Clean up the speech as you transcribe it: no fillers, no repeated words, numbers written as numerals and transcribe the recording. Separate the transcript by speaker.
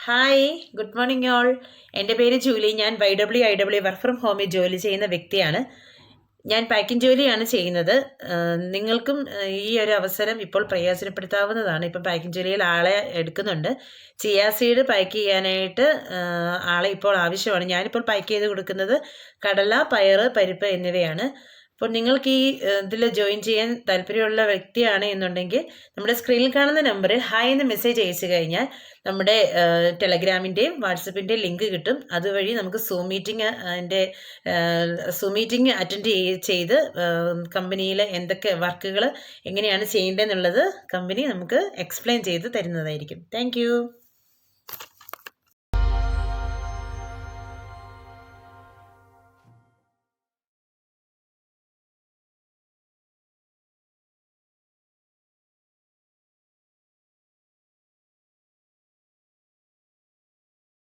Speaker 1: Hi, good morning all. എൻ്റെ പേര് Julie. ഞാൻ YWIW വർക്ക് ഫ്രം ഹോമിൽ ജോലി ചെയ്യുന്ന വ്യക്തിയാണ്. ഞാൻ പാക്കിംഗ് ജോലിയാണ് ചെയ്യുന്നത്. നിങ്ങൾക്കും ഈ ഒരു അവസരം ഇപ്പോൾ പ്രയോജനപ്പെടുത്താവുന്നതാണ്. ഇപ്പം പാക്കിംഗ് ജോലിയിൽ ആളെ എടുക്കുന്നുണ്ട്. ചിയാ സീഡ് പാക്ക് ചെയ്യാനായിട്ട് ആളെ ഇപ്പോൾ ആവശ്യമാണ്. ഞാനിപ്പോൾ പാക്ക് ചെയ്ത് കൊടുക്കുന്നത് കടല, പയറ്, പരിപ്പ് എന്നിവയാണ്. അപ്പോൾ നിങ്ങൾക്ക് ഈ ഇതിൽ ജോയിൻ ചെയ്യാൻ താല്പര്യമുള്ള വ്യക്തിയാണ് എന്നുണ്ടെങ്കിൽ നമ്മുടെ സ്ക്രീനിൽ കാണുന്ന നമ്പറിൽ ഹായ് എന്ന് മെസ്സേജ് അയച്ചു കഴിഞ്ഞാൽ നമ്മുടെ ടെലഗ്രാമിൻ്റെയും വാട്സപ്പിൻ്റെയും ലിങ്ക് കിട്ടും. അതുവഴി നമുക്ക് സൂം മീറ്റിംഗ് അറ്റൻഡ് ചെയ്ത് കമ്പനിയിലെ എന്തൊക്കെ വർക്കുകൾ എങ്ങനെയാണ് ചെയ്യേണ്ടതെന്നുള്ളത് കമ്പനി നമുക്ക് എക്സ്പ്ലെയിൻ ചെയ്ത് തരുന്നതായിരിക്കും. താങ്ക്